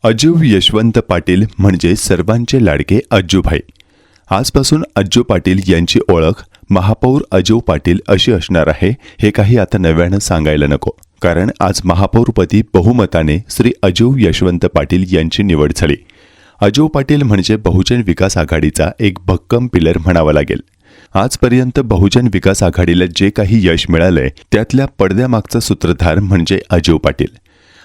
अजू यशवंत पाटील म्हणजे सर्वांचे लाडके अज्जूभाई। आजपासून अज्जू पाटील यांची ओळख महापौर अजू पाटील अशी असणार आहे हे काही आता नव्यानं सांगायला नको, कारण आज महापौरपदी बहुमताने श्री अजू यशवंत पाटील यांची निवड झाली। अजू पाटील म्हणजे बहुजन विकास आघाडीचा एक भक्कम पिलर म्हणावा लागेल। आजपर्यंत बहुजन विकास आघाडीला जे काही यश मिळालंय त्यातल्या पडद्यामागचा सूत्रधार म्हणजे अजू पाटील।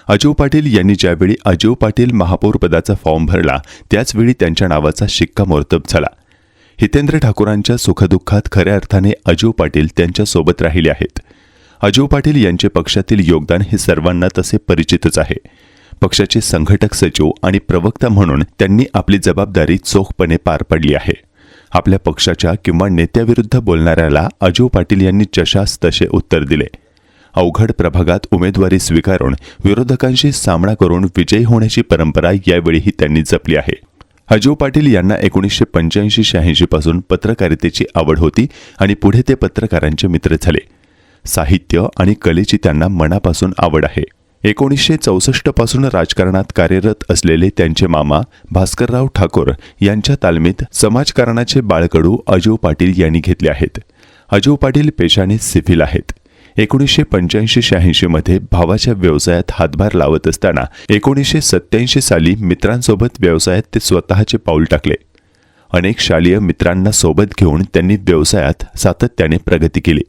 अजू पाटील यांनी ज्यावेळी अजू पाटील महापौर पदाचा फॉर्म भरला त्याचवेळी त्यांच्या नावाचा शिक्कामोर्तब झाला। हितेंद्र ठाकूरांच्या सुखदुःखात खऱ्या अर्थाने अजू पाटील त्यांच्या सोबत राहिले आहेत। अजू पाटील यांचे पक्षातील योगदान हे सर्वांना तसे परिचितच आहे। पक्षाचे संघटक सचिव आणि प्रवक्ता म्हणून त्यांनी आपली जबाबदारी चोखपणे पार पाडली आहे। आपल्या पक्षाच्या किंवा नेत्याविरुद्ध बोलणाऱ्याला अजू पाटील यांनी जशास तसे उत्तर दिले। अवघड प्रभागात उमेदवारी स्वीकारून विरोधकांशी सामना करून विजयी होण्याची परंपरा यावेळीही त्यांनी जपली आहे। अजू पाटील यांना 1985-86 पासून पत्रकारितेची आवड होती आणि पुढे ते पत्रकारांचे मित्र झाले। साहित्य आणि कलेची त्यांना मनापासून आवड आहे। 1964 पासून राजकारणात कार्यरत असलेले त्यांचे मामा भास्करराव ठाकूर यांच्या तालमीत समाजकारणाचे बाळकडू अजू पाटील यांनी घेतले आहेत। अजू पाटील पेशाने सिव्हिल आहेत। 1985-86 मध्ये भावाच्या व्यवसायात हातभार लावत असताना 1987 साली मित्रांसोबत व्यवसायात ते स्वतःचे पाऊल टाकले। अनेक शालेय मित्रांना सोबत घेऊन त्यांनी व्यवसायात सातत्याने प्रगती केली।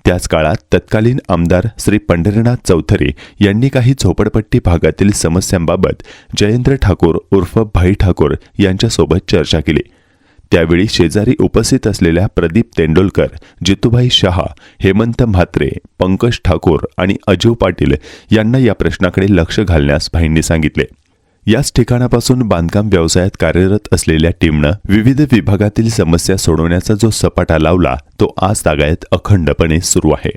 त्याच काळात तत्कालीन आमदार श्री पंढरीनाथ चौधरी यांनी काही झोपडपट्टी भागातील समस्यांबाबत जयेंद्र ठाकूर उर्फ भाई ठाकूर यांच्यासोबत चर्चा केली। त्यावेळी शेजारी उपस्थित असलेल्या प्रदीप तेंडोलकर, जितूभाई शहा, हेमंत म्हात्रे, पंकज ठाकूर आणि अजू पाटील यांना या प्रश्नाकडे लक्ष घालण्यास भाईंनी सांगितले। याच ठिकाणापासून बांधकाम व्यवसायात कार्यरत असलेल्या टीमनं विविध विभागातील समस्या सोडवण्याचा जो सपाटा लावला तो आज तागायत अखंडपणे सुरू आहे।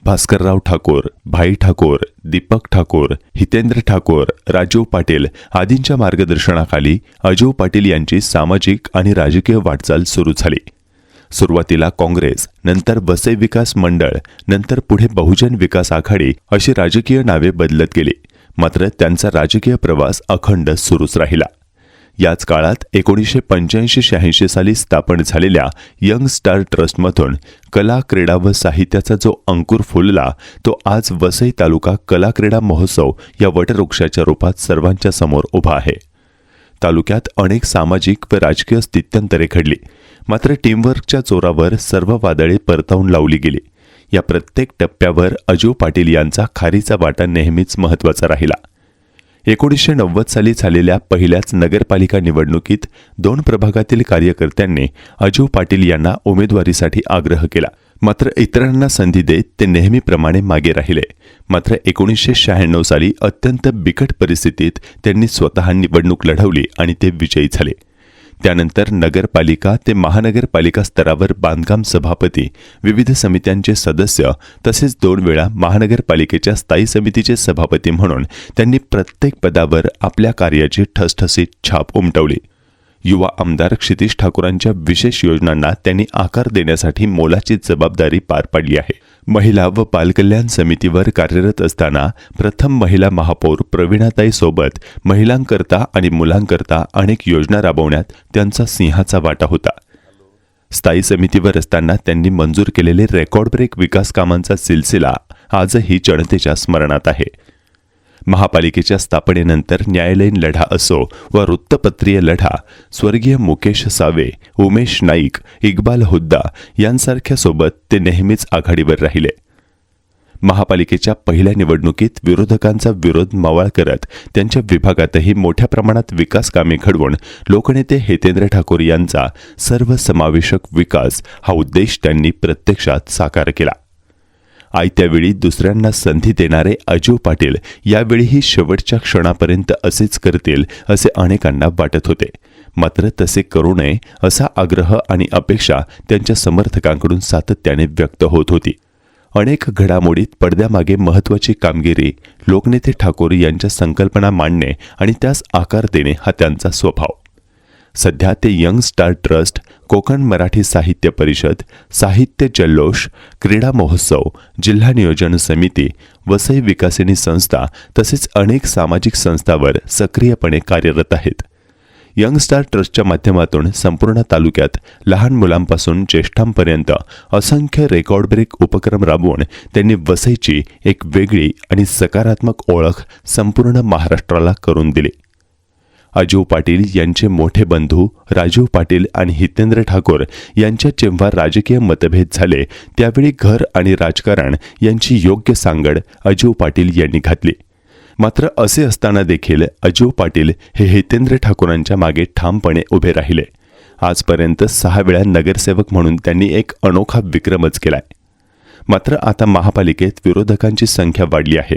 भास्करराव ठाकूर, भाई ठाकूर, दीपक ठाकूर, हितेंद्र ठाकूर, राजू पाटील आदींच्या मार्गदर्शनाखाली अजू पाटील यांची सामाजिक आणि राजकीय वाटचाल सुरू झाली। सुरुवातीला काँग्रेस, नंतर वसई विकास मंडळ, नंतर पुढे बहुजन विकास आघाडी अशी राजकीय नावे बदलत गेली, मात्र त्यांचा राजकीय प्रवास अखंड सुरूच राहिला। याच काळात 1985-86 साली स्थापन झालेल्या यंग स्टार ट्रस्टमधून कला, क्रीडा व साहित्याचा जो अंकुर फुलला तो आज वसई तालुका कला क्रीडा महोत्सव या वटवृक्षाच्या रूपात सर्वांच्या समोर उभा आहे। तालुक्यात अनेक सामाजिक व राजकीय स्थित्यंतरे घडली, मात्र टीमवर्कच्या जोरावर सर्व वादळे परतावून लावली गेली। या प्रत्येक टप्प्यावर अजू पाटील यांचा खारीचा वाटा नेहमीच महत्त्वाचा राहिला। 1990 साली झालेल्या पहिल्याच नगरपालिका निवडणुकीत 2 प्रभागातील कार्यकर्त्यांनी अजू पाटील यांना उमेदवारीसाठी आग्रह केला, मात्र इतरांना संधी देत ते नेहमीप्रमाणे मागे राहिले। मात्र 1996 साली अत्यंत बिकट परिस्थितीत त्यांनी स्वतः निवडणूक लढवली आणि ते विजयी झाले। त्यानंतर नगरपालिका ते महानगरपालिका स्तरावर बांधकाम सभापती, विविध समित्यांचे सदस्य तसेच 2 वेळा महानगरपालिकेच्या स्थायी समितीचे सभापती म्हणून त्यांनी प्रत्येक पदावर आपल्या कार्याची ठसठसीत छाप उमटवली। युवा आमदार क्षितिज ठाकूरांच्या विशेष योजनांना त्यांनी आकार देण्यासाठी मोलाची जबाबदारी पार पाडली आहे। महिला व बालकल्याण समितीवर कार्यरत असताना प्रथम महिला महापौर प्रवीणाताई सोबत महिलांकरता आणि मुलांकरता अनेक योजना राबवण्यात त्यांचा सिंहाचा वाटा होता। स्थायी समितीवर असताना त्यांनी मंजूर केलेले रेकॉर्ड ब्रेक विकास कामांचा सिलसिला आजही जनतेच्या स्मरणात आहे। महापालिकेच्या स्थापनेनंतर न्यायालयीन लढा असो व वृत्तपत्रीय लढा, स्वर्गीय मुकेश सावे, उमेश नाईक, इक्बाल हुद्दा यांसारख्या सोबत ते नेहमीच आघाडीवर राहिले। महापालिकेच्या पहिल्या निवडणुकीत विरोधकांचा विरोध मवाळ करत त्यांच्या विभागातही मोठ्या प्रमाणात विकास कामे घडवून लोकनेते हितेंद्र ठाकूर यांचा सर्वसमावेशक विकास हा उद्देश त्यांनी प्रत्यक्षात साकार केला। आयत्यावेळी दुसऱ्यांना संधी देणारे अजू पाटील यावेळीही शेवटच्या क्षणापर्यंत असेच करतील असे अनेकांना वाटत होते, मात्र तसे करू नये असा आग्रह आणि अपेक्षा त्यांच्या समर्थकांकडून सातत्याने व्यक्त होत होती। अनेक घडामोडीत पडद्यामागे महत्त्वाची कामगिरी लोकनेते ठाकूर यांच्या संकल्पना मांडणे आणि त्यास आकार देणे हा त्यांचा स्वभाव। सध्या ते young star trust, Konkan Marathi साहित्य परिषद, साहित्य जल्लोष, क्रीडा महोत्सव, जिल्हा नियोजन समिती, वसई विकासिनी संस्था तसेच अनेक सामाजिक संस्थांवर सक्रियपणे कार्यरत आहेत. यंग स्टार ट्रस्टच्या माध्यमातून संपूर्ण तालुक्यात लहान मुलांपासून ज्येष्ठांपर्यंत असंख्य रेकॉर्ड ब्रेक उपक्रम राबवून त्यांनी वसईची एक वेगळी आणि सकारात्मक ओळख संपूर्ण महाराष्ट्राला करून दिली. अजू पाटील यांचे मोठे बंधू राजीव पाटील आणि हितेंद्र ठाकूर यांच्यात जेव्हा राजकीय मतभेद झाले त्यावेळी घर आणि राजकारण यांची योग्य सांगड अजू पाटील यांनी घातली. मात्र असे असताना देखील अजू पाटील हे हितेंद्र ठाकूरांच्या मागे ठामपणे उभे राहिले. आजपर्यंत 6 वेळा नगरसेवक म्हणून त्यांनी एक अनोखा विक्रमच केलाय. मात्र आता महापालिकेत विरोधकांची संख्या वाढली आहे.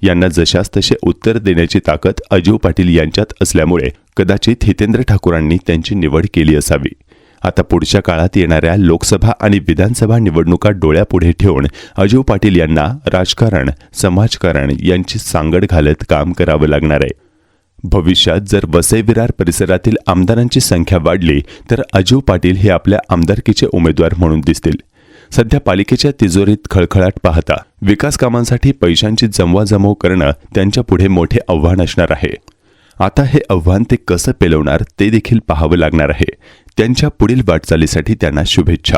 यांना जशास तसे उत्तर देण्याची ताकद अजू पाटील यांच्यात असल्यामुळे कदाचित हितेंद्र ठाकूरांनी त्यांची निवड केली असावी. आता पुढच्या काळात येणाऱ्या लोकसभा आणि विधानसभा निवडणुका डोळ्यापुढे ठेवून अजू पाटील यांना राजकारण, समाजकारण यांची सांगड घालत काम करावं लागणार आहे. भविष्यात जर वसई विरार परिसरातील आमदारांची संख्या वाढली तर अजू पाटील हे आपल्या आमदारकीचे उमेदवार म्हणून दिसतील. सध्या पालिकेच्या तिजोरीत खळखळाट पाहता विकास कामांसाठी पैशांची जमवाजमव करणं त्यांच्या पुढे मोठे आव्हान असणार आहे. आता हे आव्हान ते कसं पेलवणार ते देखील पाहावं लागणार आहे. त्यांच्या पुढील वाटचालीसाठी त्यांना शुभेच्छा.